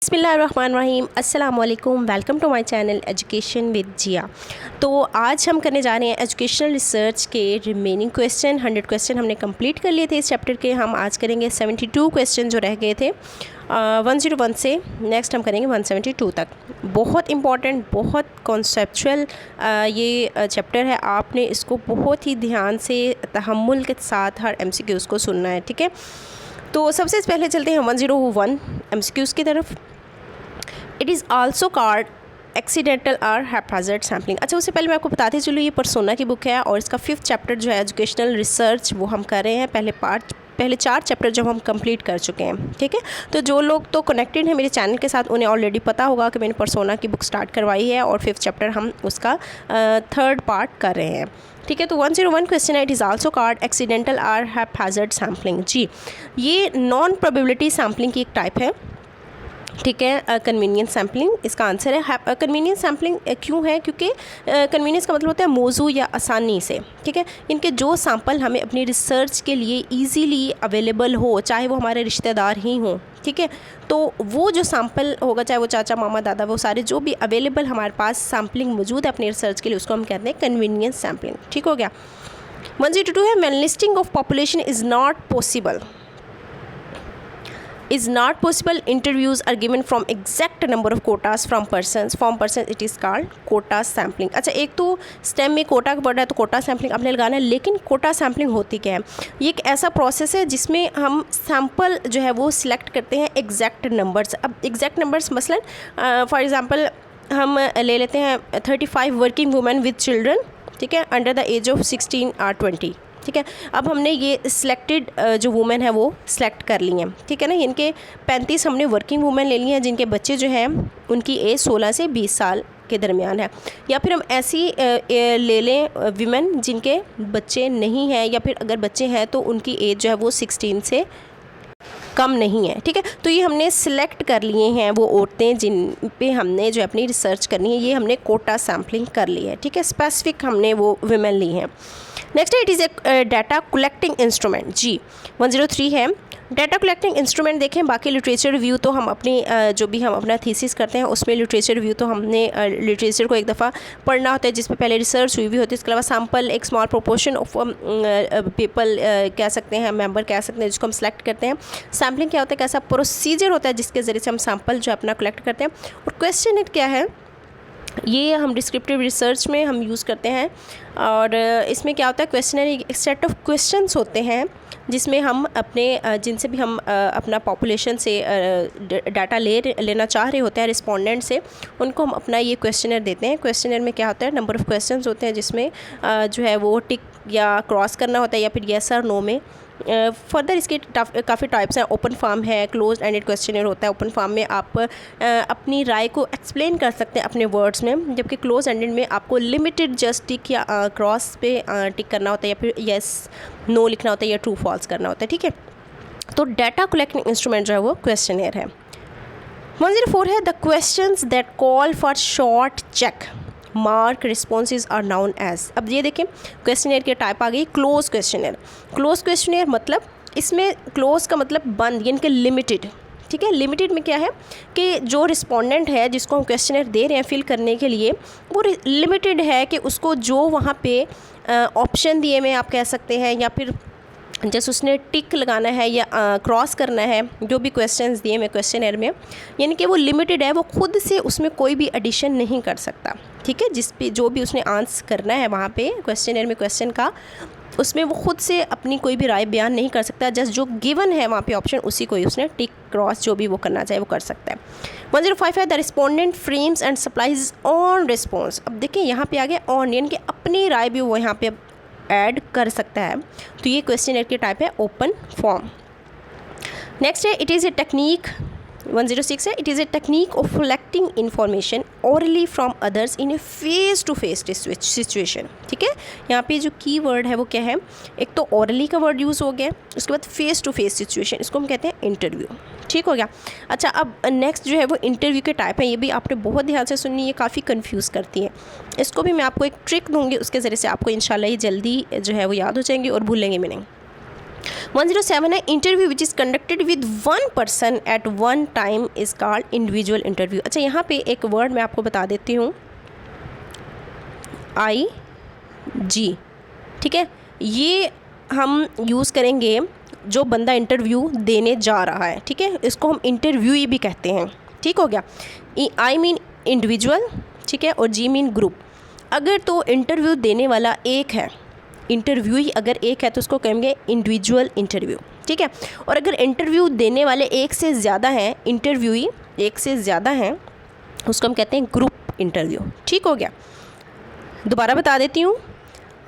बिस्मिल्लाहिर्रहमानिर्रहीम अस्सलामुअलैकुम। Welcome to my channel education with Zia. तो आज हम करने जा रहे हैं एजुकेशनल रिसर्च के रिमेनिंग क्वेश्चन। 100 क्वेश्चन हमने कंप्लीट कर लिए थे इस चैप्टर के। हम आज करेंगे 72 क्वेश्चन जो रह गए थे 101 से। नेक्स्ट हम करेंगे 172 तक। बहुत इंपॉर्टेंट, बहुत कॉन्सेप्चुअल ये चैप्टर है। आपने इसको बहुत ही ध्यान से तहम्मुल के साथ हर MCQs को सुनना है, ठीक है। तो सबसे पहले चलते हैं 101 MCQs की तरफ। It is also called accidental और हैप्राजार्ड सैम्पलिंग। अच्छा, उससे पहले मैं आपको बताते चलूँ, ये पर्सोना की बुक है और इसका 5th चैप्टर जो है एजुकेशनल रिसर्च वो हम कर रहे हैं। पहले 4 चैप्टर जब हम कंप्लीट कर चुके हैं, ठीक है। तो जो लोग तो कनेक्टेड हैं मेरे चैनल के साथ उन्हें ऑलरेडी पता होगा कि मैंने पर्सोना की बुक स्टार्ट करवाई है और 5th चैप्टर हम उसका 3rd पार्ट कर रहे हैं, ठीक है। तो 101 क्वेश्चन है, it is also called accidental और हैप्राजार्ड सैम्पलिंग। जी, ये नॉन प्रोबेबिलिटी सैम्पलिंग की एक टाइप है, ठीक है। कन्वीनियंस सैम्पलिंग इसका आंसर है। कन्वीनियंस सैम्पलिंग क्यों है? क्योंकि कन्वीनियंस का मतलब होता है मौजू या आसानी से, ठीक है। इनके जो सैंपल हमें अपनी रिसर्च के लिए इजीली अवेलेबल हो, चाहे वो हमारे रिश्तेदार ही हों, ठीक है। तो वो जो सैंपल होगा, चाहे वो चाचा मामा दादा, वो सारे जो भी अवेलेबल हमारे पास सैम्पलिंग मौजूद है अपनी रिसर्च के लिए, उसको हम कहते हैं कन्वीनियंस सैम्पलिंग, ठीक हो गया। 102 है, when listing of population is not possible interviews are given from exact number of quotas from persons it is called quota sampling। अच्छा, एक तो स्टेम में कोटा का वर्ड है तो कोटा सैम्पलिंग आपने लगाना है, लेकिन कोटा सैम्पलिंग होती क्या है? ये एक ऐसा प्रोसेस है जिसमें हम सैम्पल जो है वो सिलेक्ट करते हैं एग्जैक्ट नंबर्स। अब एग्जैक्ट नंबर्स मसलन फॉर एग्ज़ाम्पल हम ले लेते हैं 35 वर्किंग वुमेन विद चिल्ड्रन, ठीक है, अंडर द एज ऑफ 16 और 20, ठीक है। अब हमने ये सिलेक्टेड जो वुमेन है वो सिलेक्ट कर ली हैं, ठीक है ना। इनके 35 हमने वर्किंग वुमेन ले ली हैं जिनके बच्चे जो हैं उनकी एज 16 से 20 साल के दरमियान है। या फिर हम ऐसी ले लें वुमेन जिनके बच्चे नहीं हैं, या फिर अगर बच्चे हैं तो उनकी एज जो है वो 16 से कम नहीं है, ठीक है। तो ये हमने सिलेक्ट कर लिए हैं वो औरतें जिन पे हमने जो अपनी रिसर्च करनी है, ये हमने कोटा सैम्पलिंग कर ली है, ठीक है। स्पेसिफिक हमने वो वुमेन ली हैं। नेक्स्ट है, it is a data collecting instrument. जी, 103 है, डाटा कलेक्टिंग इंस्ट्रूमेंट। देखें, बाकी लिटरेचर रिव्यू तो हम अपनी जो भी हम अपना थीसिस करते हैं उसमें लिटरेचर रिव्यू तो हमने लिटरेचर को एक दफ़ा पढ़ना होता है जिस पे पहले रिसर्च हुई भी होती है। इसके अलावा सैम्पल एक स्मॉल प्रोपोर्शन ऑफ पीपल कह सकते हैं, मेंबर कह सकते हैं, जिसको हम सेलेक्ट करते हैं। सैम्पलिंग क्या होता है? कैसा प्रोसीजर होता है जिसके ज़रिए से हम सैम्पल जो अपना कलेक्ट करते हैं। और क्वेश्चन क्या है, ये हम डिस्क्रिप्टिव रिसर्च में हम यूज़ करते हैं। और इसमें क्या होता है, क्वेश्चनरी एक सेट ऑफ क्वेश्चंस होते हैं जिसमें हम अपने जिनसे भी हम अपना पॉपुलेशन से डाटा लेना चाह रहे होते हैं रिस्पोंडेंट से, उनको हम अपना ये क्वेश्चनर देते हैं। क्वेश्चनर में क्या होता है, नंबर ऑफ़ क्वेश्चंस होते हैं जिसमें जो है वो टिक या क्रॉस करना होता है या फिर येस और नो में। फर्दर इसके काफ़ी टाइप्स हैं। ओपन फॉर्म है, क्लोज एंडेड क्वेश्चनर होता है। ओपन फॉर्म में आप अपनी राय को एक्सप्लेन कर सकते हैं अपने वर्ड्स में, जबकि क्लोज एंडेड में आपको लिमिटेड जस्ट टिक या क्रॉस पे टिक करना होता है, या फिर येस नो लिखना होता है, या ट्रू फॉल्स करना होता है, ठीक है। तो डाटा कलेक्टिंग इंस्ट्रूमेंट जो है वो क्वेश्चनर है। 104 है, the questions that call for short check mark responses are known as. अब ये देखें, क्वेश्चनर की टाइप आ गई क्लोज क्वेश्चनर। क्लोज क्वेश्चनर मतलब, इसमें क्लोज का मतलब बंद, यानी कि लिमिटेड, ठीक है। लिमिटेड में क्या है कि जो रिस्पोंडेंट है जिसको हम क्वेश्चनर दे रहे हैं फिल करने के लिए, वो लिमिटेड है कि उसको जो वहाँ पे ऑप्शन दिए में आप कह सकते हैं, या फिर जैसे उसने टिक लगाना है या क्रॉस करना है, जो भी क्वेश्चंस दिए में क्वेश्चनर में, यानी कि वो लिमिटेड है, वो खुद से उसमें कोई भी एडिशन नहीं कर सकता, ठीक है। जिस पे जो भी उसने आंसर करना है वहाँ पे क्वेश्चनर में क्वेश्चन का, उसमें वो खुद से अपनी कोई भी राय बयान नहीं कर सकता। जस्ट जो गिवन है वहाँ पे ऑप्शन, उसी को ही उसने टिक क्रॉस जो भी वो करना चाहे वो कर सकता है। 105 है, the respondent frames and supplies on response. अब देखिए यहाँ पे आ गया ऑन, यानी कि अपनी राय भी वो यहाँ पे ऐड कर सकता है। तो ये क्वेश्चनर की टाइप है ओपन फॉर्म। नेक्स्ट है, इट इज़ ए टेक्निक। 106 है, it is a technique of collecting information orally from others in a face to face situation, ठीक है। यहाँ पे जो की वर्ड है वो क्या है, एक तो ओरली का वर्ड यूज़ हो गया, उसके बाद फेस टू फेस सिचुएशन, इसको हम कहते हैं इंटरव्यू, ठीक हो गया। अच्छा, अब नेक्स्ट जो है वो इंटरव्यू के टाइप है। ये भी आपने बहुत ध्यान से सुननी, ये काफ़ी कंफ्यूज करती है। इसको भी मैं आपको एक ट्रिक दूँगी, उसके ज़रिए से आपको इंशाल्लाह ये जल्दी जो है वो याद हो जाएंगी और भूलेंगे भी नहीं। 107 है interview which is conducted with one person at one time is called individual interview. अच्छा, यहाँ पे एक वर्ड मैं आपको बता देती हूँ, IG, ठीक है, ये हम यूज़ करेंगे जो बंदा इंटरव्यू देने जा रहा है, ठीक है, इसको हम इंटरव्यूई भी कहते हैं, ठीक हो गया। I मीन इंडिविजुअल, ठीक है, और G मीन ग्रुप। अगर तो इंटरव्यू देने वाला एक है, इंटरव्यूई अगर एक है तो उसको कहेंगे इंडिविजुअल इंटरव्यू, ठीक है। और अगर इंटरव्यू देने वाले एक से ज़्यादा हैं, इंटरव्यूई एक से ज़्यादा हैं, उसको हम कहते हैं ग्रुप इंटरव्यू, ठीक हो गया। दोबारा बता देती हूँ,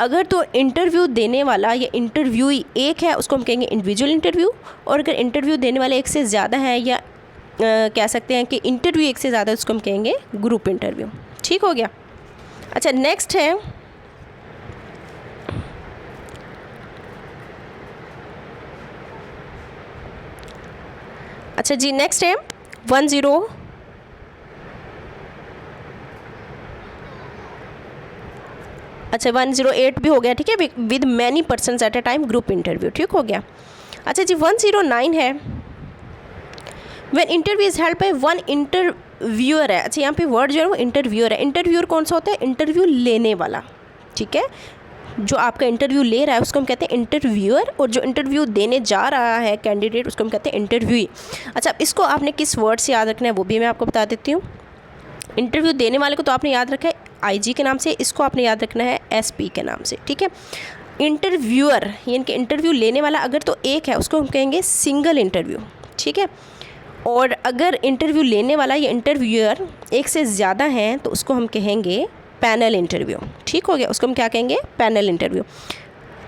अगर तो इंटरव्यू देने वाला या इंटरव्यूई एक है उसको हम कहेंगे इंडिविजुअल इंटरव्यू, और अगर इंटरव्यू देने वाले एक से ज़्यादा है या कह सकते हैं कि इंटरव्यू एक से ज़्यादा है उसको हम कहेंगे ग्रुप इंटरव्यू, ठीक हो गया। अच्छा, नेक्स्ट है अच्छा जी, नेक्स्ट है 108 भी हो गया, ठीक है, with many persons at a time group interview, ठीक हो गया। अच्छा जी, 109 है when interview is held by one interviewer है। अच्छा, यहाँ पे वर्ड जो है वो इंटरव्यूअर है। इंटरव्यूअर कौन सा होता है? इंटरव्यू लेने वाला, ठीक है, जो आपका इंटरव्यू ले रहा है उसको हम कहते हैं इंटरव्यूअर, और जो इंटरव्यू देने जा रहा है कैंडिडेट उसको हम कहते हैं इंटरव्यूई। अच्छा, इसको आपने किस वर्ड से याद रखना है वो भी मैं आपको बता देती हूँ। इंटरव्यू देने वाले को तो आपने याद रखा है IG के नाम से, इसको आपने याद रखना है SP के नाम से, ठीक है। इंटरव्यूअर यानी कि इंटरव्यू लेने वाला अगर तो एक है उसको हम कहेंगे सिंगल इंटरव्यू, ठीक है। और अगर इंटरव्यू लेने वाला या इंटरव्यूअर एक से ज़्यादा हैं तो उसको हम कहेंगे पैनल इंटरव्यू, ठीक हो गया, उसको हम क्या कहेंगे? Panel interview.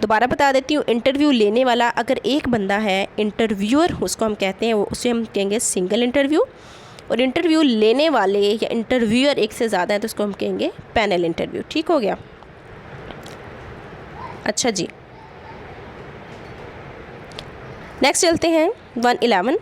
दोबारा बता देती हूँ, इंटरव्यू लेने वाला अगर एक बंदा है, इंटरव्यूअर उसको हम कहते हैं, उसे हम कहेंगे सिंगल इंटरव्यू, और इंटरव्यू लेने वाले या इंटरव्यूअर एक से ज़्यादा है तो उसको हम कहेंगे पैनल इंटरव्यू, ठीक हो गया। अच्छा जी, नेक्स्ट चलते हैं 111।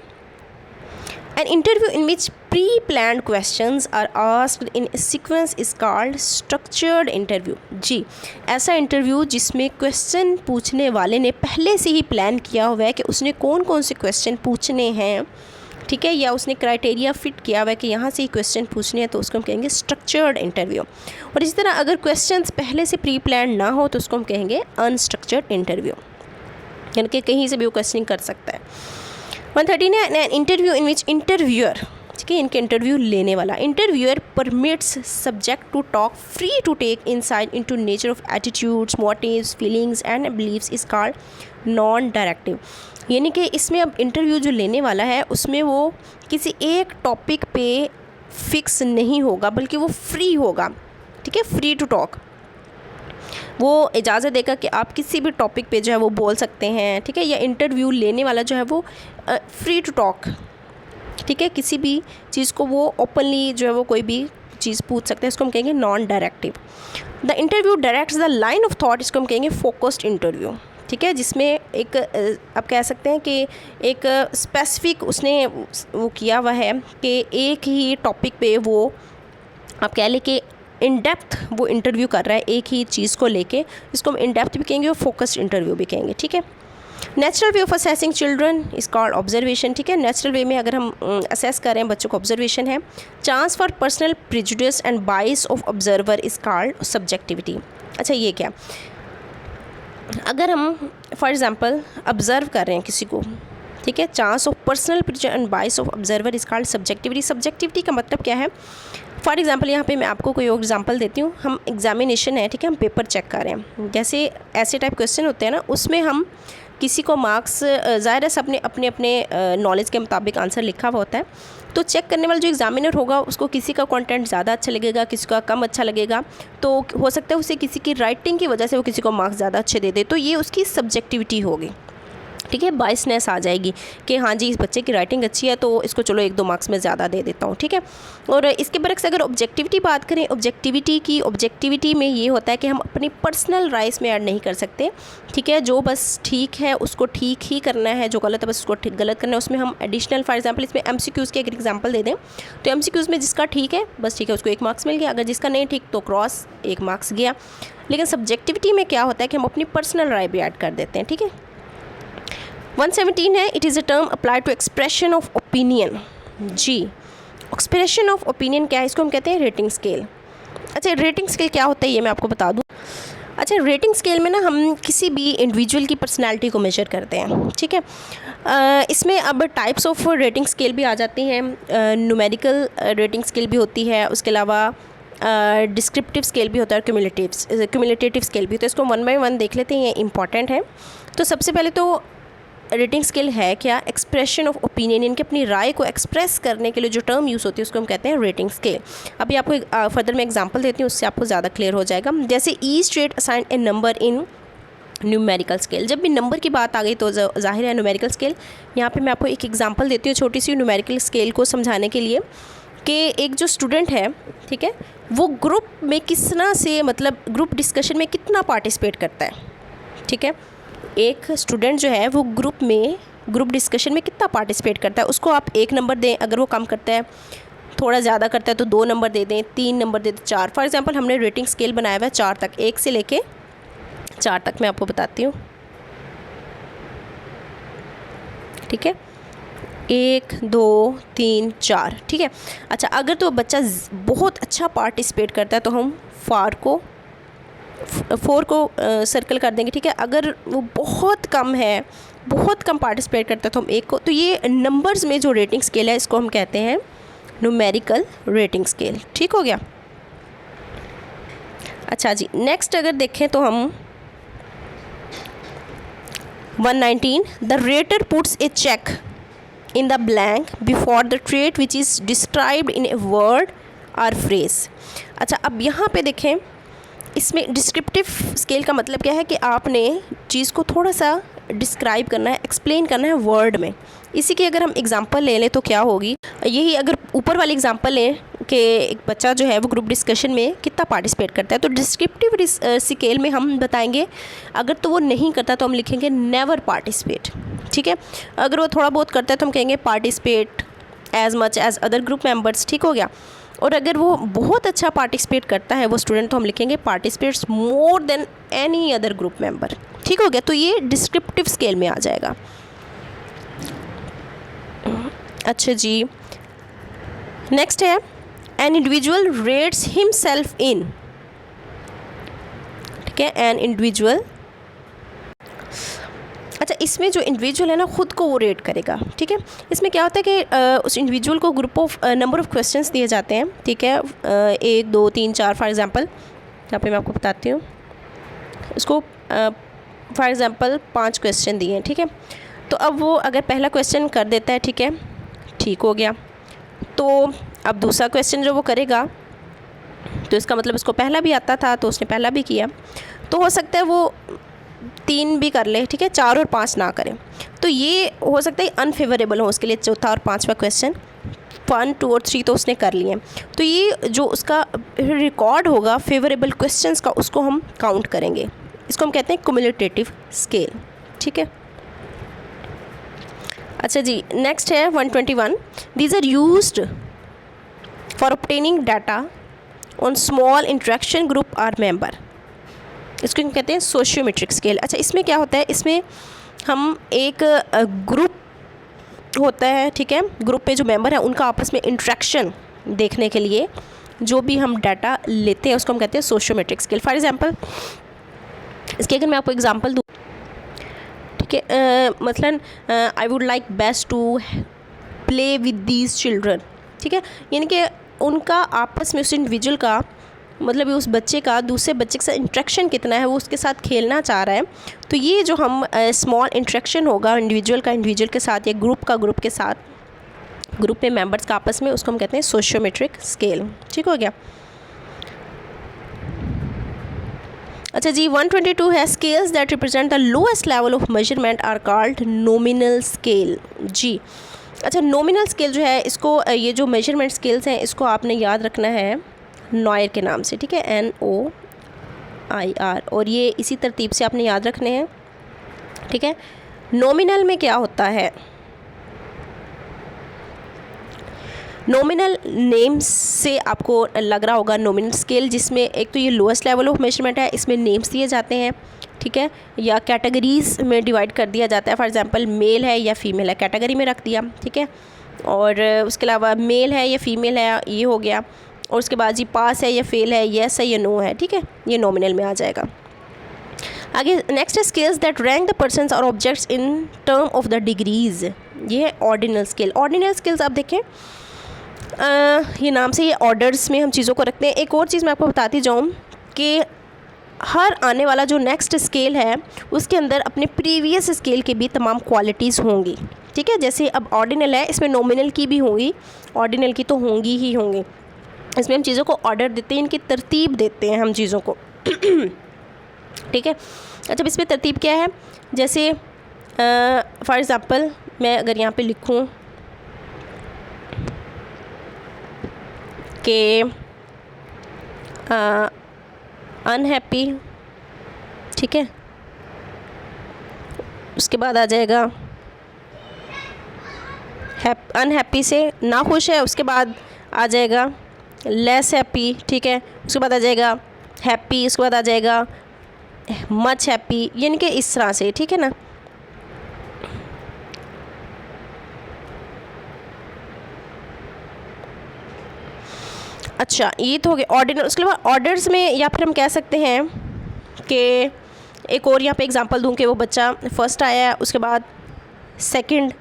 An interview in which pre-planned questions are asked in a sequence is called structured interview। जी, ऐसा इंटरव्यू जिसमें क्वेश्चन पूछने वाले ने पहले से ही प्लान किया हुआ है कि उसने कौन कौन से क्वेश्चन पूछने हैं, ठीक है, या उसने क्राइटेरिया फिट किया हुआ है कि यहाँ से ही क्वेश्चन पूछने हैं तो उसको हम कहेंगे स्ट्रक्चर्ड इंटरव्यू। और इसी तरह अगर क्वेश्चंस पहले से प्री प्लान ना हो तो उसको हम कहेंगे अनस्ट्रक्चर्ड इंटरव्यू, यानी कि कहीं से भी वो क्वेश्चनिंग कर सकता है। 113 है an interview in which interviewer, ठीक है, इनके इंटरव्यू लेने वाला interviewer permits subject to talk free to take insight into nature of attitudes, motives, feelings and beliefs is called non directive. यानी कि इसमें अब इंटरव्यू जो लेने वाला है उसमें वो किसी एक टॉपिक पे फिक्स नहीं होगा बल्कि वो फ्री होगा, ठीक है, फ्री टू टॉक, वो इजाज़त देगा कि आप किसी भी टॉपिक पे जो है वो बोल सकते हैं, ठीक है। या इंटरव्यू लेने वाला जो है वो फ्री टू टॉक, ठीक है, किसी भी चीज़ को वो ओपनली जो है वो कोई भी चीज़ पूछ सकते हैं, इसको हम कहेंगे non directive. The interview directs the line of thought, इसको हम कहेंगे फोकस्ड इंटरव्यू, ठीक है, जिसमें एक आप कह सकते हैं कि एक स्पेसिफिक उसने वो किया हुआ है कि एक ही टॉपिक पे वो आप कह लें कि इन डेप्थ वो इंटरव्यू कर रहा है एक ही चीज़ को लेके, इसको हम इन डेप्थ भी कहेंगे और फोकस्ड इंटरव्यू भी कहेंगे, ठीक है। Natural way of assessing children is called observation, ठीक है, नेचुरल वे में अगर हम असेस कर रहे हैं बच्चों को ऑब्जर्वेशन है। Chance for personal prejudice and bias of observer is called subjectivity. अच्छा, ये क्या, अगर हम फॉर एग्जांपल ऑब्जर्व कर रहे हैं किसी को, ठीक है, chance of personal prejudice and bias of observer is called subjectivity. Subjectivity का मतलब क्या है? फॉर एग्जांपल यहाँ पे मैं आपको कोई और एग्जांपल देती हूँ। हम एग्जामिनेशन है, ठीक है, हम पेपर चेक कर रहे हैं, जैसे ऐसे टाइप क्वेश्चन होते हैं ना, उसमें हम किसी को मार्क्स ज़ाहिर है सबने अपने अपने नॉलेज के मुताबिक आंसर लिखा हुआ होता है, तो चेक करने वाला जो एग्जामिनर होगा उसको किसी का कंटेंट ज़्यादा अच्छा लगेगा, किसी का कम अच्छा लगेगा, तो हो सकता है उसे किसी की राइटिंग की वजह से वो किसी को मार्क्स ज़्यादा अच्छे दे दे, तो ये उसकी सब्जेक्टिविटी होगी, ठीक है, बाइसनेस आ जाएगी कि हाँ जी इस बच्चे की राइटिंग अच्छी है तो इसको चलो 1-2 मार्क्स में ज़्यादा दे देता हूँ, ठीक है। और इसके बरक्स अगर ऑब्जेक्टिविटी बात करें, ऑब्जेक्टिविटी में ये होता है कि हम अपनी पर्सनल राइज में ऐड नहीं कर सकते, ठीक है, जो बस ठीक है उसको ठीक ही करना है, जो गलत है बस उसको गलत करना है, उसमें हम एडिशनल फॉर एग्जाम्पल इसमें MCQs की अगर एग्जाम्पल दे दें तो MCQs में जिसका ठीक है बस ठीक है उसको 1 मार्क्स मिल गया, अगर जिसका नहीं ठीक तो क्रॉस 1 मार्क्स गया। लेकिन सब्जेक्टिविटी में क्या होता है कि हम अपनी पर्सनल राय भी ऐड कर देते हैं, ठीक है। 117 है, it is a term applied to expression of opinion. जी, एक्सप्रेशन ऑफ ओपिनियन क्या है, इसको हम कहते हैं रेटिंग स्केल। अच्छा, रेटिंग स्केल क्या होता है ये मैं आपको बता दूं। अच्छा, रेटिंग स्केल में ना हम किसी भी इंडिविजुअल की पर्सनालिटी को मेजर करते हैं, ठीक है। इसमें अब टाइप्स ऑफ रेटिंग स्केल भी आ जाती हैं, न्यूमेरिकल रेटिंग स्केल भी होती है, उसके अलावा डिस्क्रिप्टिव स्केल भी होता है, क्यूमुलेटिव स्केल भी होता है। इसको वन बाय वन देख लेते हैं, ये इंपॉर्टेंट है। तो सबसे पहले तो रेटिंग स्केल है क्या, एक्सप्रेशन ऑफ ओपिनियन, यानी कि अपनी राय को एक्सप्रेस करने के लिए जो टर्म यूज़ होती है उसको हम कहते हैं रेटिंग स्केल। अभी आपको फर्दर मैं एग्जांपल देती हूँ, उससे आपको ज़्यादा क्लियर हो जाएगा। जैसे each rate assign A number in numerical scale. जब भी नंबर की बात आ गई तो जाहिर है न्यूमेरिकल स्केल। यहाँ पे मैं आपको एक एग्जांपल देती हूँ छोटी सी न्यूमेरिकल स्केल को समझाने के लिए, कि एक जो स्टूडेंट है, ठीक है, वो ग्रुप में कितना से मतलब ग्रुप डिस्कशन में कितना पार्टिसिपेट करता है, ठीक है। एक स्टूडेंट जो है वो ग्रुप डिस्कशन में कितना पार्टिसिपेट करता है, उसको आप 1 नंबर दें। अगर वो कम करता है, थोड़ा ज़्यादा करता है तो 2 नंबर दे दें, 3 नंबर दे दें, 4। फॉर एग्जांपल हमने रेटिंग स्केल बनाया हुआ है 4 तक, 1 से लेके 4 तक मैं आपको बताती हूँ, ठीक है। 1 2 3 4, ठीक है। अच्छा, अगर तो बच्चा बहुत अच्छा पार्टिसिपेट करता है तो हम 4 को सर्कल कर देंगे, ठीक है। अगर वो बहुत कम है, बहुत कम पार्टिसिपेट करता है तो हम 1 को। तो ये नंबर्स में जो रेटिंग स्केल है इसको हम कहते हैं न्यूमेरिकल रेटिंग स्केल, ठीक हो गया। अच्छा जी, नेक्स्ट अगर देखें तो हम 119, the rater puts a check in the blank before the trait which is described in a word or phrase। अच्छा, अब यहाँ पे देखें, इसमें डिस्क्रिप्टिव स्केल का मतलब क्या है कि आपने चीज़ को थोड़ा सा डिस्क्राइब करना है, एक्सप्लेन करना है वर्ड में। इसी की अगर हम एग्जांपल ले लें तो क्या होगी, यही अगर ऊपर वाली एग्जांपल लें कि एक बच्चा जो है वो ग्रुप डिस्कशन में कितना पार्टिसिपेट करता है, तो डिस्क्रिप्टिव स्केल में हम बताएंगे अगर तो वो नहीं करता तो हम लिखेंगे नेवर पार्टिसिपेट, ठीक है। अगर वो थोड़ा बहुत करता है तो हम कहेंगे participate as much as other group members, ठीक हो गया। और अगर वो बहुत अच्छा पार्टिसिपेट करता है वो स्टूडेंट, तो हम लिखेंगे participates more than any other group member, ठीक हो गया। तो ये डिस्क्रिप्टिव स्केल में आ जाएगा। अच्छा जी, नेक्स्ट है an individual rates himself in, ठीक है, एन इंडिविजुअल। अच्छा, इसमें जो इंडिविजुअल है ना खुद को वो रेट करेगा, ठीक है। इसमें क्या होता है कि उस इंडिविजुअल को नंबर ऑफ़ क्वेश्चंस दिए जाते हैं, ठीक है, 1 2 3 4 फॉर एग्जांपल। यहाँ पे मैं आपको बताती हूँ, उसको फॉर एग्जांपल 5 क्वेश्चन दिए हैं, ठीक है। तो अब वो अगर पहला क्वेश्चन कर देता है, ठीक है, ठीक हो गया। तो अब दूसरा क्वेश्चन जो वो करेगा, तो इसका मतलब उसको पहला भी आता था तो उसने पहला भी किया, तो हो सकता है वो 3 भी कर ले, ठीक है, 4 और 5 ना करें। तो ये हो सकता है अनफेवरेबल हो उसके लिए चौथा और 5वां क्वेश्चन। 1 2 और 3 तो उसने कर लिए, तो ये जो उसका रिकॉर्ड होगा फेवरेबल क्वेश्चंस का, उसको हम काउंट करेंगे। इसको हम कहते हैं क्युमुलेटिव स्केल, ठीक है। अच्छा जी, नेक्स्ट है 121, these are used for obtaining data on small interaction group or member. इसको हम कहते हैं सोशियोमेट्रिक स्केल। अच्छा, इसमें क्या होता है, इसमें हम एक ग्रुप होता है, ठीक है, ग्रुप पे जो मेंबर है उनका आपस में इंटरेक्शन देखने के लिए जो भी हम डाटा लेते हैं उसको हम कहते हैं सोशियोमेट्रिक स्केल। फॉर एग्जांपल, इसके अगर मैं आपको एग्जांपल दूँ, ठीक है, मसलन I would like best to play with these children, ठीक है, यानी कि उनका आपस में उस इंडिविजुअल का मतलब उस बच्चे का दूसरे बच्चे के साथ इंटरेक्शन कितना है, वो उसके साथ खेलना चाह रहा है। तो ये जो हम स्मॉल इंटरेक्शन होगा इंडिविजुअल का इंडिविजुअल के साथ या ग्रुप का ग्रुप के साथ, ग्रुप में मेंबर्स का आपस में, उसको हम कहते हैं सोशियोमेट्रिक स्केल, ठीक हो गया। अच्छा जी, 122 है scales that represent the lowest level of measurement are called nominal scale. जी, अच्छा, नॉमिनल स्केल जो है इसको ये जो मेजरमेंट स्केल्स हैं इसको आपने याद रखना है नॉयर के नाम से, ठीक है, NOIR, और ये इसी तरतीब से आपने याद रखने हैं, ठीक है। नॉमिनल में क्या होता है, नॉमिनल नेम्स से आपको लग रहा होगा नॉमिनल स्केल, जिसमें एक तो ये लोएस्ट लेवल ऑफ मेजरमेंट है, इसमें नेम्स दिए जाते हैं, ठीक है, या कैटेगरीज़ में डिवाइड कर दिया जाता है। फॉर एग्जांपल मेल है या फीमेल है, कैटेगरी में रख दिया, ठीक है। और उसके अलावा मेल है या फीमेल है, ये हो गया। और उसके बाद जी पास है या फेल है, येस है या नो है, ठीक है, ये नॉमिनल में आ जाएगा। आगे नेक्स्ट है scales that rank the persons और objects in term of the degrees, ये है ऑर्डिनल स्केल। ऑर्डिनल स्केल्स आप देखें, ये नाम से ये ऑर्डर्स में हम चीज़ों को रखते हैं। एक और चीज़ मैं आपको बताती जाऊँ कि हर आने वाला जो नेक्स्ट स्केल है उसके अंदर अपने प्रीवियस स्केल के भी तमाम क्वालिटीज़ होंगी, ठीक है। जैसे अब ऑर्डिनल है, इसमें नॉमिनल की भी होंगी, ऑर्डिनल की तो होंगी ही होंगी। इसमें हम चीज़ों को ऑर्डर देते हैं, इनकी तरतीब देते हैं हम चीज़ों को, ठीक है। अच्छा, इसमें तरतीब क्या है, जैसे फॉर एग्ज़ाम्पल मैं अगर यहाँ पे लिखूँ कि अनहैप्पी, ठीक है, उसके बाद आ जाएगा अनहैप्पी से ना खुश है, उसके बाद आ जाएगा लेस हैप्पी, ठीक है, उसके बाद आ जाएगा हैप्पी, उसके बाद आ जाएगा मच हैप्पी, यानी कि इस तरह से, ठीक है ना। अच्छा, ये तो हो गया ऑर्डिनल। उसके बाद ऑर्डर्स में या फिर हम कह सकते हैं कि एक और यहाँ पे एग्जांपल दूँ कि वो बच्चा फर्स्ट आया है, उसके बाद सेकंड,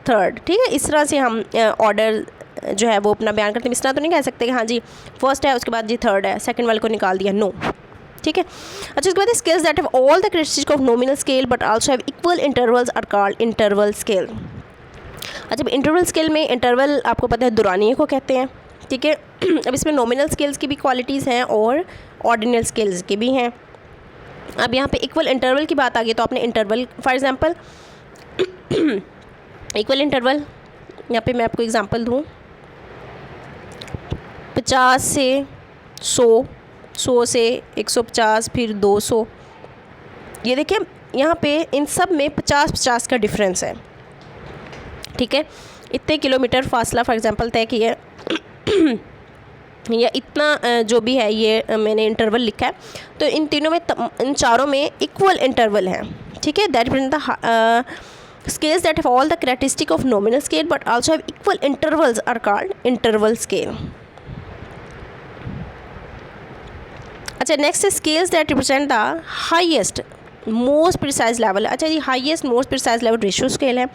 थर्ड, ठीक है, इस तरह से हम ऑर्डर जो है वो अपना बयान करते हैं। इस तरह तो नहीं कह सकते कि हाँ जी फर्स्ट है उसके बाद जी थर्ड है, सेकंड वाले को निकाल दिया, नो, ठीक है। अच्छा, उसके बाद scales that have all the characteristics of nominal scale but also have equal intervals are called interval scale. अच्छा, इंटरवल स्केल में इंटरवल आपको पता है दुरानिये को कहते हैं, ठीक है। अब इसमें नॉमिनल स्केल्स की भी क्वालिटीज़ हैं और ऑर्डिनल स्केल्स की भी हैं। अब यहाँ पे इक्वल इंटरवल की बात आ गई तो आपने interval, for example equal interval, यहाँ पे मैं आपको एग्जांपल दूँ 50 से 100, 100 से 150, फिर 200। ये देखिए यहाँ पे इन सब में 50-50 का डिफरेंस है, ठीक है। इतने किलोमीटर फासला फॉर एग्जांपल तय किया या इतना जो भी है, ये मैंने इंटरवल लिखा है। तो इन तीनों में इन चारों में इक्वल इंटरवल है, ठीक है। That means the scales that have all the characteristic of nominal scale but also have equal intervals are called interval scale. अच्छा, next scales that represent the highest most precise level. अच्छा जी, highest most precise level ratio scale है।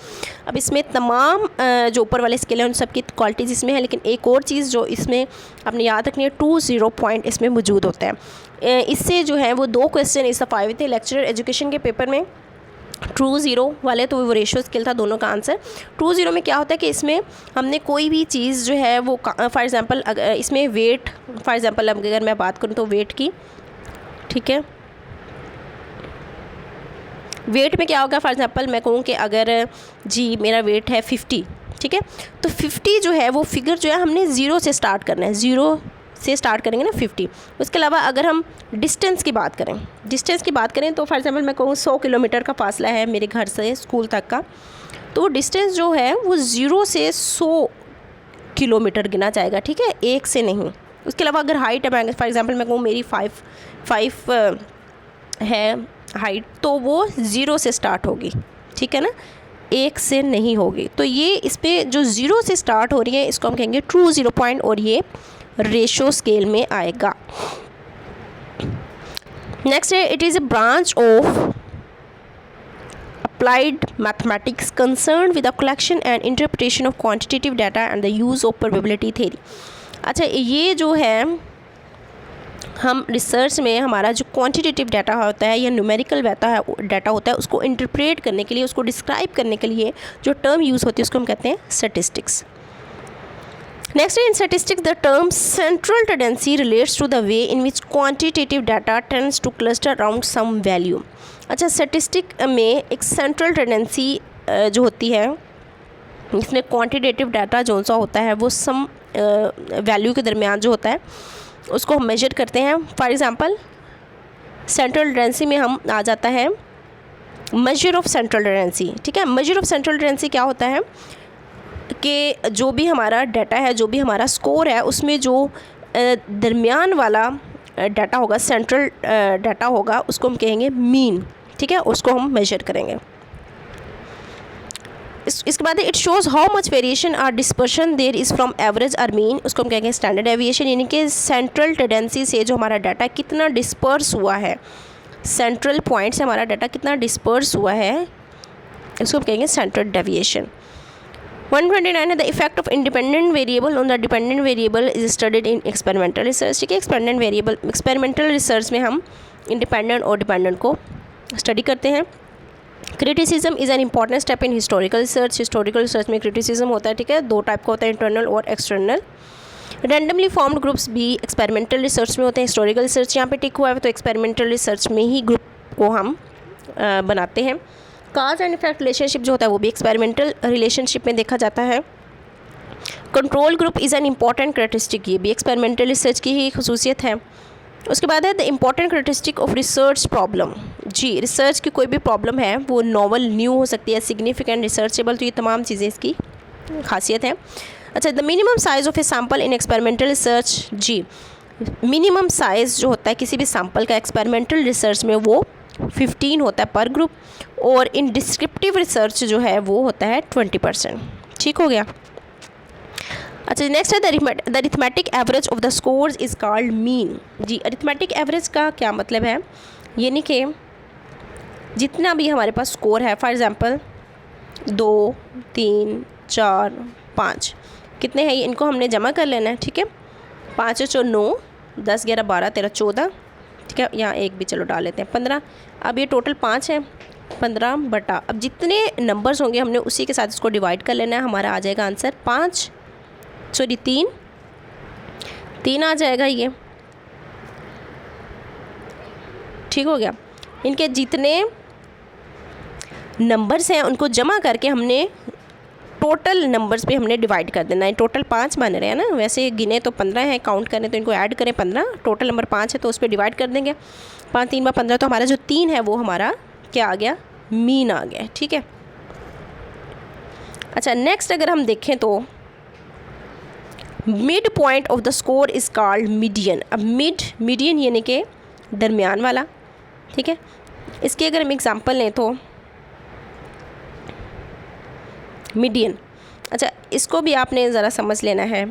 अब इसमें तमाम जो ऊपर वाले स्केल हैं उन सब की क्वालिटीज़ इसमें है, लेकिन एक और चीज़ जो इसमें आपने याद रखनी है, 20 पॉइंट इसमें मौजूद होता है। इससे जो है वो 2 क्वेश्चन इस दफ़ा आए हुए थे लेक्चरर एजुकेशन के पेपर में। 20 वाले तो वो रेशियो स्केल था, दोनों का आंसर। 20 में क्या होता है कि इसमें हमने कोई भी चीज़ जो है वो फॉर एग्ज़ाम्पल इसमें वेट, फॉर एग्ज़ाम्पल अगर मैं बात करूँ तो वेट की, ठीक है, वेट में क्या होगा, फॉर एग्जांपल मैं कहूँ कि अगर जी मेरा वेट है 50, ठीक है, तो 50 जो है वो फिगर जो है हमने 0 से स्टार्ट करना है, 0 से स्टार्ट करेंगे ना 50। उसके अलावा अगर हम डिस्टेंस की बात करें तो फॉर एग्जांपल मैं कहूँ 100 किलोमीटर का फासला है मेरे घर से स्कूल तक का, तो डिस्टेंस जो है वो 0 से 100 किलोमीटर गिना जाएगा, ठीक है, 1 से नहीं। उसके अलावा अगर हाइट है, फॉर एग्जांपल मैं कहूँ मेरी 5 है हाइट, तो वो 0 से स्टार्ट होगी, ठीक है ना, 1 से नहीं होगी। तो ये इस पर जो 0 से स्टार्ट हो रही है इसको हम कहेंगे ट्रू 0 पॉइंट, और ये रेशो स्केल में आएगा। नेक्स्ट है it is a branch of applied mathematics concerned with the collection and interpretation of quantitative data and the use of probability theory। अच्छा, ये जो है हम रिसर्च में हमारा जो क्वांटिटेटिव डाटा होता है या न्यूमेरिकल डाटा होता है उसको इंटरप्रेट करने के लिए, उसको डिस्क्राइब करने के लिए जो टर्म यूज़ होती है उसको हम कहते हैं statistics. Next in statistics the term central tendency relates to the way in which quantitative data tends to cluster around some value. अच्छा, स्टैटिस्टिक में एक सेंट्रल टेंडेंसी जो होती है, इसमें क्वांटिटेटिव डाटा जो सा होता है वो सम वैल्यू के दरमियान जो होता है उसको हम मेजर करते हैं। फॉर एग्ज़ाम्पल सेंट्रल टेंडेंसी में हम आ जाता है मेजर ऑफ सेंट्रल टेंडेंसी, ठीक है। मेजर ऑफ सेंट्रल टेंडेंसी क्या होता है कि जो भी हमारा डाटा है, जो भी हमारा स्कोर है, उसमें जो दरमियान वाला डाटा होगा, सेंट्रल डाटा होगा, उसको हम कहेंगे मीन, ठीक है, उसको हम मेजर करेंगे। इसके बाद it shows how much variation or dispersion there is from average or mean, उसको हम कहेंगे स्टैंडर्ड डेविएशन, यानी कि सेंट्रल टेंडेंसी से जो हमारा डाटा कितना डिस्पर्स हुआ है, सेंट्रल पॉइंट से हमारा डाटा कितना डिस्पर्स हुआ है, इसको हम कहेंगे सेंट्रल डेविएशन। 129 है the effect of independent variable on the dependent variable is studied in experimental research. ठीक है, एक्सपेरिमेंटल रिसर्च में हम इंडिपेंडेंट और डिपेंडेंट को स्टडी करते हैं। Criticism is an important step in historical research. Historical research में क्रिटिसिज्म होता है, ठीक है, दो टाइप का होता है, इंटरनल और एक्सटर्नल। रैंडमली फॉर्म्ड ग्रुप्स भी एक्सपेरिमेंटल रिसर्च में होते हैं। हिस्टोरिकल रिसर्च यहाँ पे टिक हुआ है, तो एक्सपेरिमेंटल रिसर्च में ही ग्रुप को हम बनाते हैं। काज एंड इफेक्ट रिलेशनशिप जो होता है वो भी एक्सपेरिमेंटल रिलेशनशिप में देखा जाता है। Control group is an important characteristic, ये भी एक्सपेरिमेंटल रिसर्च की ही खसूसियत है। उसके बाद है the important characteristic of research problem. जी, रिसर्च की कोई भी प्रॉब्लम है वो नॉवल, न्यू हो सकती है, सिग्निफिकेंट, रिसर्चेबल, तो ये तमाम चीज़ें इसकी खासियत है। अच्छा, the minimum size of a sample in experimental research. जी, मिनिमम साइज़ जो होता है किसी भी सैम्पल का एक्सपेरिमेंटल रिसर्च में वो 15 होता है पर ग्रुप, और इन डिस्क्रिप्टिव रिसर्च जो है वो होता है 20%। ठीक हो गया। अच्छा, नेक्स्ट है the arithmetic average of the scores is called mean. जी, अरिथमेटिक एवरेज का क्या मतलब है, यानी कि जितना भी हमारे पास स्कोर है, फॉर एग्ज़ाम्पल 2, 3, 4, 5 कितने हैं, इनको हमने जमा कर लेना है। ठीक है, 5 और 9, 10, 11, 12, 13, 14, ठीक है, यहाँ एक भी चलो डाल लेते हैं, 15। अब ये टोटल 5 है, 15 बटा, अब जितने नंबर्स होंगे हमने उसी के साथ इसको डिवाइड कर लेना है, हमारा आ जाएगा आंसर 3 आ जाएगा ये। ठीक हो गया। इनके जितने नंबर्स हैं उनको जमा करके हमने टोटल नंबर्स पे हमने डिवाइड कर देना है। टोटल 5 बन रहे हैं ना, वैसे गिने तो 15 हैं, काउंट करें तो इनको ऐड करें 15, टोटल नंबर 5 है तो उस पर डिवाइड कर देंगे। 5 3 बार 15, तो हमारा जो 3 है वो हमारा क्या आ गया, मीन आ गया। ठीक है। अच्छा, नेक्स्ट अगर हम देखें तो mid point of the score is called median. अब मीडियन यानी कि दरमियान वाला। ठीक है, इसके अगर हम एग्जांपल लें तो मीडियन, अच्छा इसको भी आपने ज़रा समझ लेना है।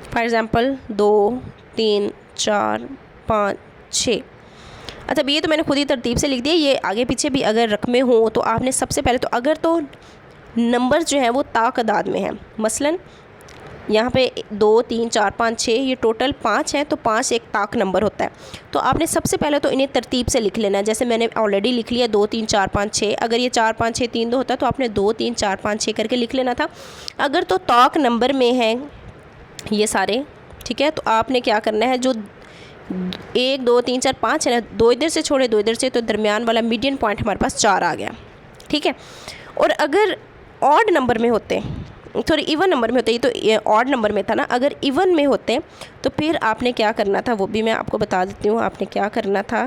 For example 2, 3, 4, 5, 6। अच्छा, ये तो मैंने खुद ही तरतीब से लिख दिया, ये आगे पीछे भी अगर रकमें हों तो आपने सबसे पहले तो अगर तो नंबर जो है वो तादाद में है, मसलन यहाँ पे 2, 3, 4, 5, 6, ये टोटल 5 है, तो 5 एक ताक नंबर होता है। तो आपने सबसे पहले तो इन्हें तरतीब से लिख लेना है, जैसे मैंने ऑलरेडी लिख लिया 2, 3, 4, 5, 6। अगर ये 4, 5, 6, 3, 2 होता तो आपने 2, 3, 4, 5, 6 करके लिख लेना था। अगर तो ताक नंबर में है ये सारे, ठीक है, तो आपने क्या करना है, जो 1, 2, 3, 4, 5 है ना, 2 इधर से छोड़े 2 इधर से, तो दरमियान वाला मीडियन पॉइंट हमारे पास 4 आ गया। ठीक है। और अगर ऑड नंबर में होते, थोड़ी इवन नंबर में होते, ये तो ऑड नंबर में था ना, अगर इवन में होते तो फिर आपने क्या करना था वो भी मैं आपको बता देती हूँ। आपने क्या करना था,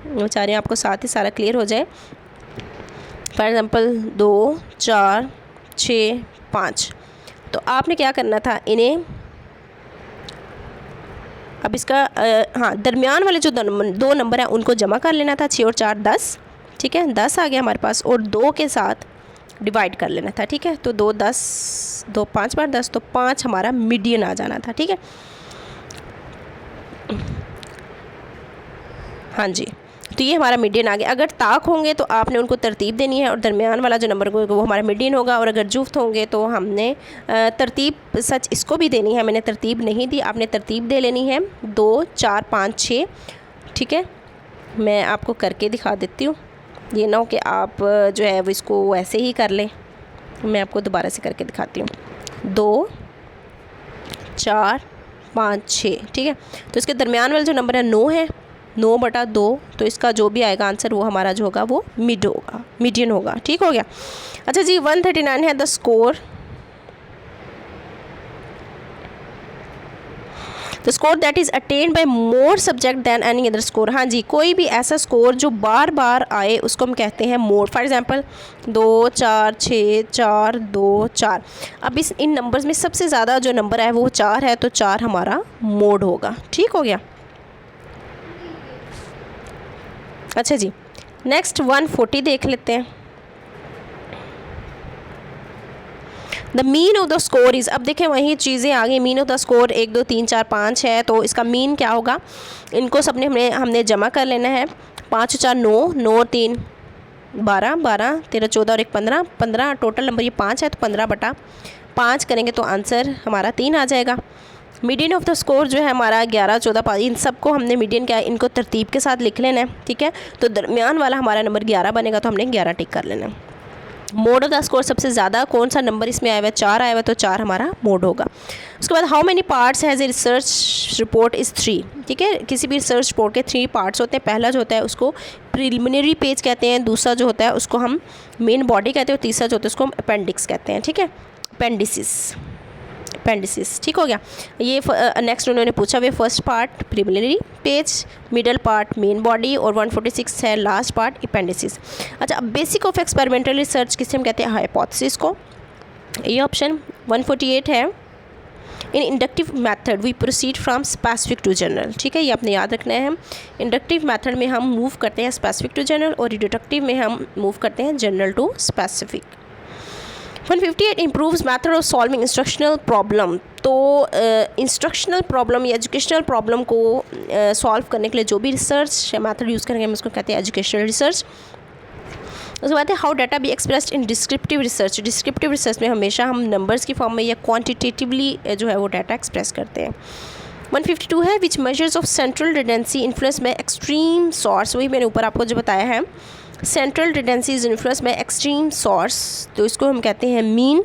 वो चाह रहे हैं आपको साथ ही सारा क्लियर हो जाए। फॉर एग्ज़ाम्पल 2, 4, 6, 5, तो आपने क्या करना था, इन्हें अब इसका हाँ दरमियान वाले जो 2 नंबर हैं उनको जमा कर लेना था। 6 और 4 10, ठीक है, 10 आ गया हमारे पास, और 2 के साथ डिवाइड कर लेना था। ठीक है, तो 2 10, 2 5 बार 10, तो 5 हमारा मीडियन आ जाना था। ठीक है, हाँ जी, तो ये हमारा मीडियन आ गया। अगर ताक होंगे तो आपने उनको तरतीब देनी है और दरमियान वाला जो नंबर होगा वो हमारा मीडियन होगा, और अगर जुफ्त होंगे तो हमने तरतीब सच इसको भी देनी है, मैंने तरतीब नहीं दी, आपने तरतीब दे लेनी है 2, 4, 5, 6। ठीक है, मैं आपको करके दिखा देती हूँ, ये ना हो कि आप जो है वो इसको ऐसे ही कर लें। मैं आपको दोबारा से करके दिखाती हूँ। 2, 4, 5, 6, ठीक है, तो इसके दरमियान वाला जो नंबर है 9 है, 9 बटा 2, तो इसका जो भी आएगा आंसर वो हमारा जो होगा वो मीडियन होगा। ठीक हो गया। अच्छा जी, 139 है the score, the score that is attend bye more subject than any other score. हाँ जी, कोई भी ऐसा स्कोर जो बार बार आए उसको हम कहते हैं मोड। For example 2, 4, 6, 4, 2, 4। अब इन नंबर्स में सबसे ज़्यादा जो नंबर है वो 4 है, तो 4 हमारा मोड होगा। ठीक हो गया। अच्छा जी, नेक्स्ट 140 देख लेते हैं। The mean of the score is, अब देखें वही चीज़ें आ गई। मीन ऑफ द स्कोर 1 2 3 4 5 है, तो इसका मीन क्या होगा, इनको सबने हमने जमा कर लेना है। 5 4 9, 9 3 12, 12 13 14 और 1 15, 15 टोटल नंबर ये 5 है, तो 15/5 करेंगे तो आंसर हमारा 3 आ जाएगा। मीडियन ऑफ द स्कोर जो है हमारा 11 14 5, इन सबको हमने मीडियन क्या है, इनको तरतीब के साथ लिख लेना है, ठीक है। तो दरमियान वाला हमारा नंबर 11 बनेगा, तो हमने 11 टिक कर लेना है। मोड ऑफ द स्कोर सबसे ज़्यादा कौन सा नंबर इसमें आया हुआ है, 4 आया हुआ है, तो 4 हमारा मोड होगा। उसके बाद how many parts has a research report is 3, ठीक है। किसी भी रिसर्च रिपोर्ट के 3 पार्ट्स होते हैं। पहला जो होता है उसको प्रिलिमिनरी पेज कहते हैं, दूसरा जो होता है उसको हम मेन बॉडी कहते हैं, और तीसरा जो होता है उसको हम अपेंडिक्स कहते हैं, ठीक है। अपेंडिसिस, ठीक हो गया। ये नेक्स्ट उन्होंने पूछा हुआ first part preliminary page, middle part main body, और 146 है लास्ट पार्ट अपेंडिसिस। अच्छा, अब बेसिक ऑफ एक्सपेरिमेंटल रिसर्च किसे हम कहते हैं, हाइपोथेसिस को। ये ऑप्शन 148 है। In inductive method we proceed from specific to general, ठीक है, ये आपने याद रखना है। इंडक्टिव मेथड में हम मूव करते हैं स्पेसिफिक टू जनरल, और डिडक्टिव में हम मूव करते हैं general to specific. 158 improves method of solving instructional problem. तो इंस्ट्रक्शनल प्रॉब्लम या एजुकेशनल प्रॉब्लम को सॉल्व करने के लिए जो भी रिसर्च या मेथड यूज़ करेंगे हम उसको कहते हैं एजुकेशनल रिसर्च। उसके बाद है how data be expressed in descriptive research. Descriptive research में हमेशा हम नंबर्स की फॉर्म में या क्वान्टिटेटिवली जो है वो डाटा एक्सप्रेस करते हैं। 152 है which measures of central tendency influence by extreme scores. वही मैंने ऊपर आपको जो बताया है, central tendency is influence by extreme scores, तो इसको हम कहते हैं mean.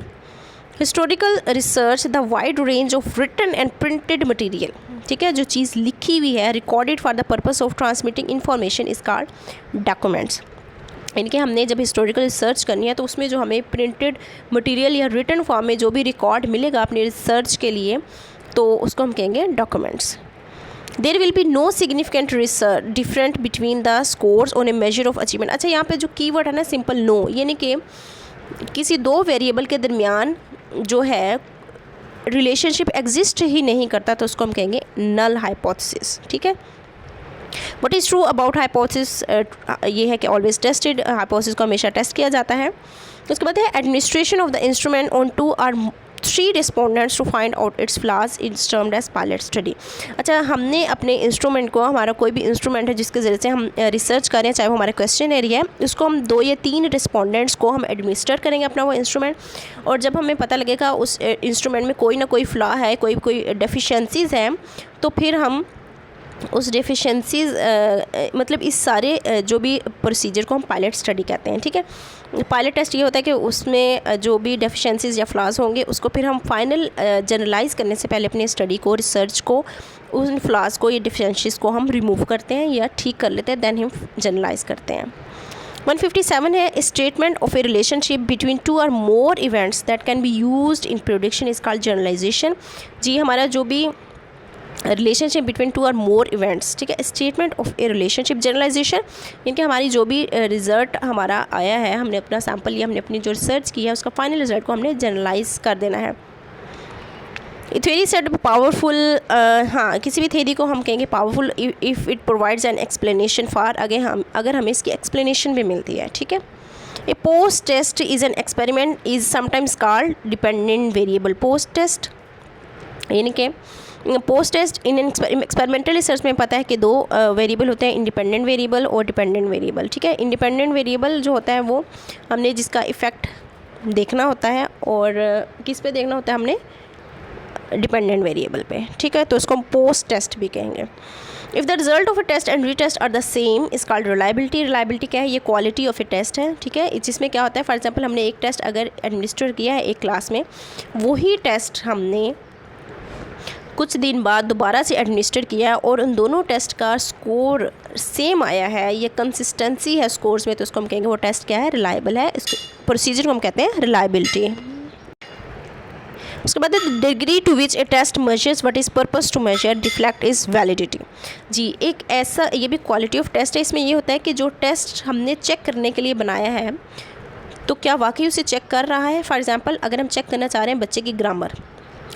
Historical research the wide range of written and printed material, ठीक है, जो चीज़ लिखी हुई है recorded for the purpose of transmitting information is called documents. इनके हमने जब हिस्टोरिकल रिसर्च करनी है तो उसमें जो हमें प्रिंटेड मटेरियल या रिटन फॉर्म में जो भी रिकॉर्ड मिलेगा अपने रिसर्च के लिए, तो उसको हम कहेंगे documents. There will be no significant research different between the scores on a measure of achievement. अच्छा, यहाँ पे जो कीवर्ड है ना सिंपल नो, यानी कि किसी दो वेरिएबल के दरमियान जो है रिलेशनशिप एग्जिस्ट ही नहीं करता, तो उसको हम कहेंगे नल हाइपोथेसिस, ठीक है। What is true about hypothesis, ये है कि ऑलवेज टेस्टेड, हाइपोथेसिस को हमेशा टेस्ट किया जाता है। उसके बाद है administration of the instrument on 2 और 3 respondents to find out its flaws it's termed as pilot study. अच्छा, हमने अपने इंस्ट्रूमेंट को, हमारा कोई भी इंस्ट्रूमेंट है जिसके ज़रिए से हम रिसर्च करें, चाहे वो हमारा क्वेश्चन एरिया है, उसको हम 2 या 3 रिस्पोंडेंट्स को हम एडमिनिस्टर करेंगे अपना वो इंस्ट्रूमेंट, और जब हमें पता लगेगा उस इंस्ट्रूमेंट में कोई ना कोई फ्लॉ है, कोई डेफिशिएंसीज़ हैं, तो फिर हम उस डेफिशिएंसीज़ मतलब इस सारे जो भी प्रोसीजर को हम पायलट स्टडी कहते हैं, ठीक है। पायलट टेस्ट ये होता है कि उसमें जो भी डेफिशिएंसीज़ या फ्लॉज होंगे उसको फिर हम फाइनल जनरलाइज़ करने से पहले अपनी स्टडी को, रिसर्च को, उन फ्लॉज को या डेफिशिएंसीज़ को हम रिमूव करते हैं या ठीक कर लेते हैं, दैन हम जनरलाइज़ करते हैं। 157 है statement of a relationship between 2 और more events that can be used in prediction is called generalization. जी, हमारा जो भी रिलेशनशिप बिटवीन 2 और मोर इवेंट्स, ठीक है, statement of a relationship generalisation, इनके हमारी जो भी रिज़ल्ट हमारा आया है, हमने अपना सैम्पल लिया, हमने अपनी जो रिसर्च की है उसका फाइनल रिजल्ट को हमने जनरलाइज कर देना है। थ्योरी सेट पावरफुल, हाँ, किसी भी थ्योरी को हम कहेंगे powerful if it provides an explanation for, अगर हमें इसकी एक्सप्लेनेशन भी मिलती है, ठीक है। A post test is an experiment is sometimes called dependent variable. Post test यानी कि post test in experimental research में पता है कि 2 वेरिएबल होते हैं, इंडिपेंडेंट वेरिएबल और डिपेंडेंट वेरिएबल, ठीक है। इंडिपेंडेंट वेरिएबल जो होता है वो हमने जिसका इफ़ेक्ट देखना होता है, और किस पे देखना होता है, हमने डिपेंडेंट वेरिएबल पे, ठीक है, तो उसको हम पोस्ट टेस्ट भी कहेंगे। If the result of a test and retest are the same is called reliability. Reliability क्या है, ये क्वालिटी ऑफ ए टेस्ट है, ठीक है, जिसमें क्या होता है, फॉर एग्जांपल हमने एक टेस्ट अगर एडमिनिस्टर किया है एक क्लास में, वही टेस्ट हमने कुछ दिन बाद दोबारा से एडमिनिस्टर किया और उन दोनों टेस्ट का स्कोर सेम आया है, ये कंसिस्टेंसी है स्कोर्स में, तो उसको हम कहेंगे वो टेस्ट क्या है, रिलायबल है। इस प्रोसीजर को हम कहते हैं रिलायबिलिटी। उसके बाद degree to which a test measures what is purpose to measure deflect is validity. जी, एक ऐसा, ये भी क्वालिटी ऑफ टेस्ट है, इसमें ये होता है कि जो टेस्ट हमने चेक करने के लिए बनाया है तो क्या वाकई उसे चेक कर रहा है। फॉर एग्जांपल अगर हम चेक करना चाह रहे हैं बच्चे की ग्रामर,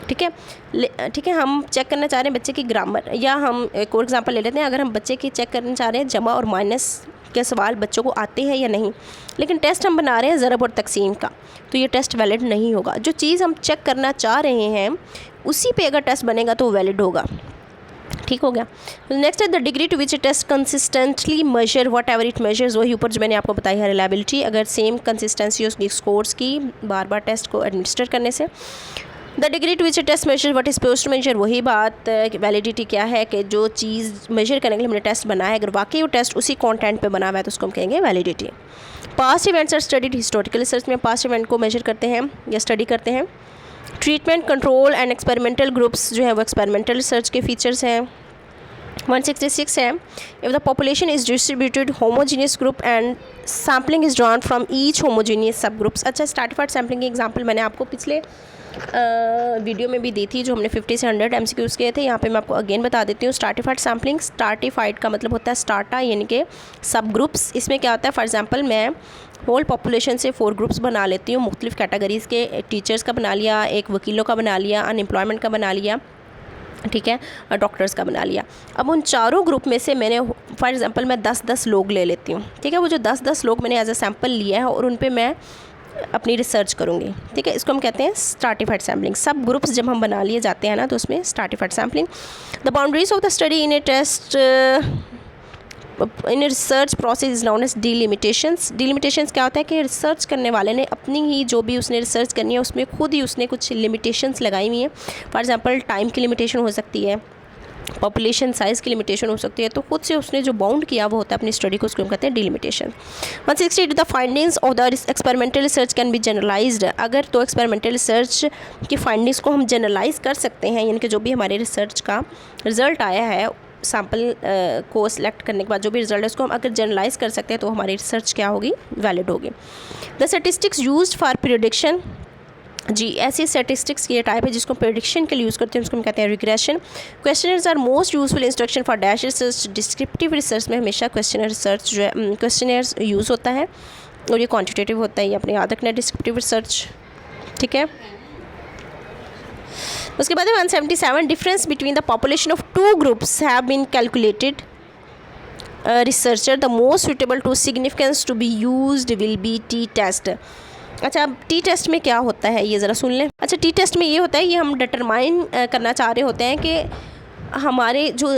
ठीक है। ठीक है, हम चेक करना चाह रहे हैं बच्चे की ग्रामर, या हम एक और एग्जांपल ले लेते हैं, अगर हम बच्चे की चेक करना चाह रहे हैं जमा और माइनस के सवाल बच्चों को आते हैं या नहीं, लेकिन टेस्ट हम बना रहे हैं ज़रब और तकसीम का, तो ये टेस्ट वैलिड नहीं होगा। जो चीज़ हम चेक करना चाह रहे हैं उसी पे अगर टेस्ट बनेगा तो वैलिड होगा। ठीक हो गया। नेक्स्ट है the degree to which test consistently measure whatever it measures, वही ऊपर जो मैंने आपको बताई है रिलायबिलिटी, अगर सेम कंसिस्टेंसी उसकी स्कोर्स की बार बार टेस्ट को एडमिनिस्टर करने से। The degree to which test measure what is supposed to measure, वही बात वैलिडिटी क्या है कि जो चीज़ मेजर करने के लिए हमने टेस्ट बनाया है अगर वाकई वो टेस्ट उसी कंटेंट पे बना हुआ है तो उसको हम कहेंगे validity. Past events are studied, historical research में पास्ट इवेंट को मेजर करते हैं या स्टडी करते हैं। Treatment, control and experimental groups जो है वो एक्सपेरिमेंटल रिसर्च के फीचर्स हैं। 166 है if the population is distributed homogeneous group and sampling is drawn from each homogeneous सब ग्रुप्स। अच्छा, स्ट्रैटिफाइड सैम्पलिंग की एग्जांपल मैंने आपको पिछले वीडियो में भी दी थी जो हमने 50 से 100 MCQs किए थे, यहाँ पे मैं आपको अगेन बता देती हूँ। स्ट्रैटिफाइड सैम्पलिंग, स्ट्रैटिफाइड का मतलब होता है स्टार्टा यानी कि सब ग्रुप्स। इसमें क्या होता है, फॉर एग्जांपल मैं होल पॉपुलेशन से 4 ग्रुप्स बना लेती हूँ, मुख्तलिफ कैटेगरीज़ के, टीचर्स का बना लिया, एक वकीलों का बना लिया, अनएम्प्लॉयमेंट का बना लिया, ठीक है, डॉक्टर्स का बना लिया। अब उन चारों ग्रुप में से मैंने फॉर एग्जांपल मैं 10-10 लोग ले लेती हूँ, ठीक है। वो जो 10-10 लोग मैंने एज अ सैम्पल लिया है और उन पे मैं अपनी रिसर्च करूँगी, ठीक है। इसको हम कहते हैं स्ट्रैटिफाइड सैम्पलिंग। सब ग्रुप्स जब हम बना लिए जाते हैं ना तो उसमें stratified sampling. The boundaries of the study in a test in research process is known as delimitations. Delimitations क्या होता है कि रिसर्च करने वाले ने अपनी ही जो भी उसने रिसर्च करनी है उसमें खुद ही उसने कुछ लिमिटेशंस लगाई हुई हैं। फॉर एग्जांपल टाइम की लिमिटेशन हो सकती है, पॉपुलेशन साइज़ की लिमिटेशन हो सकती है, तो खुद से उसने जो बाउंड किया वो होता है अपनी स्टडी को, उसको हम कहते हैं delimitation. 160 the findings of the experimental research can be generalised. अगर तो एक्सपेरिमेंटल रिसर्च की फाइंडिंग्स को हम जनरलाइज कर सकते हैं, यानी कि जो भी हमारे रिसर्च का रिज़ल्ट आया है सैम्पल को सिलेक्ट करने के बाद जो भी रिजल्ट है उसको हम अगर जनरलाइज कर सकते हैं तो हमारी रिसर्च क्या होगी, वैलिड होगी। The statistics used for prediction, जी ऐसी स्टैटिस्टिक्स की टाइप है जिसको प्रेडिक्शन के लिए यूज़ करते हैं, उसको हम कहते हैं regression. Questionnaires are most useful instruction for dash research. Descriptive research में हमेशा क्वेश्चनर रिसर्च जो है क्वेश्चनर्स यूज़ होता है और ये क्वान्टिटेटिव होता है, ये अपने याद रखना है डिस्क्रिप्टिव रिसर्च, ठीक है। उसके बाद 177 difference between the population of 2 groups have been calculated. Researcher the most suitable to significance to be used will be T test. अच्छा, अब टी टेस्ट में क्या होता है ये ज़रा सुन लें। अच्छा, टी टेस्ट में ये होता है, ये हम डिटरमाइन करना चाह रहे होते हैं कि हमारे जो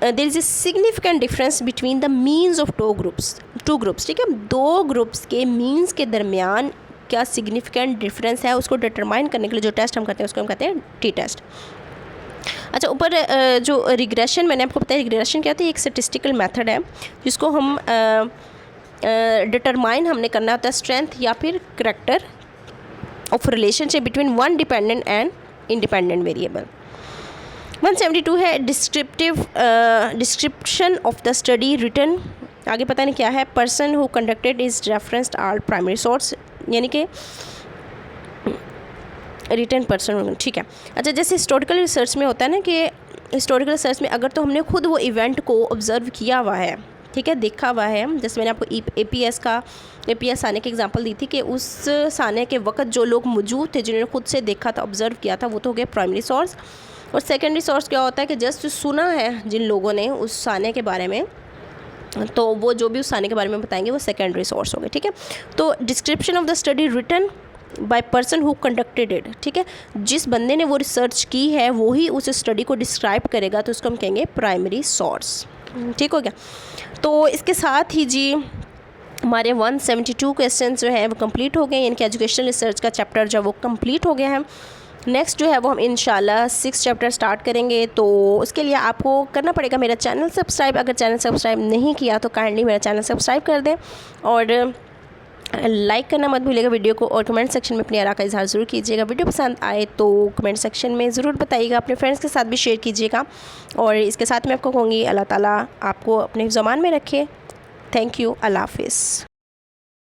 there is a significant difference between the means of 2 groups, ठीक है। 2 ग्रुप्स के मीन्स के दरमियान क्या सिग्निफिकेंट डिफरेंस है उसको डिटरमाइन करने के लिए जो टेस्ट हम करते हैं उसको हम कहते हैं टी टेस्ट। अच्छा, ऊपर जो रिग्रेशन मैंने आपको बताया, रिग्रेशन क्या होता है, एक स्टैटिस्टिकल मेथड है जिसको हम डिटरमाइन हमने करना होता है स्ट्रेंथ या फिर character of relationship between one dependent and independent variable. 172 है description of the study written. आगे पता नहीं क्या है, person who conducted is referenced all primary source, यानी कि रिटर्न पर्सन, ठीक है। अच्छा, जैसे हिस्टोरिकल रिसर्च में होता है ना कि हिस्टोरिकल रिसर्च में अगर तो हमने खुद वो इवेंट को ऑब्ज़र्व किया हुआ है, ठीक है, देखा हुआ है, जैसे मैंने आपको एपीएस साने की एग्जांपल दी थी कि उस साने के वक्त जो लोग मौजूद थे जिन्होंने खुद से देखा था, ऑब्ज़र्व किया था, वो तो हो गया प्राइमरी सोर्स। और सेकेंडरी सोर्स क्या होता है कि जस्ट सुना है जिन लोगों ने उस साने के बारे में, तो वो जो भी उस साने के बारे में बताएंगे वो सेकेंडरी सोर्स हो गए, ठीक है। तो description of the study written by person who conducted it, ठीक है, जिस बंदे ने वो रिसर्च की है वो ही उस स्टडी को डिस्क्राइब करेगा, तो उसको हम कहेंगे प्राइमरी सोर्स, ठीक हो गया। तो इसके साथ ही जी हमारे 172 क्वेश्चन जो है वो कंप्लीट हो गए, यानी कि एजुकेशनल रिसर्च का चैप्टर जो है वो कंप्लीट हो गया है। नेक्स्ट जो है वो हम इंशाल्लाह 6 चैप्टर स्टार्ट करेंगे, तो उसके लिए आपको करना पड़ेगा मेरा चैनल सब्सक्राइब। अगर चैनल सब्सक्राइब नहीं किया तो काइंडली मेरा चैनल सब्सक्राइब कर दें और लाइक करना मत भूलिएगा वीडियो को, और कमेंट सेक्शन में अपनी आरा का इजहार ज़रूर कीजिएगा। वीडियो पसंद आए तो कमेंट सेक्शन में ज़रूर बताइएगा, अपने फ्रेंड्स के साथ भी शेयर कीजिएगा। और इसके साथ मैं आपको कहूँगी अल्लाह ताला आपको अपने ज़मान में रखे। थैंक यू, अल्लाह हाफ़िज़।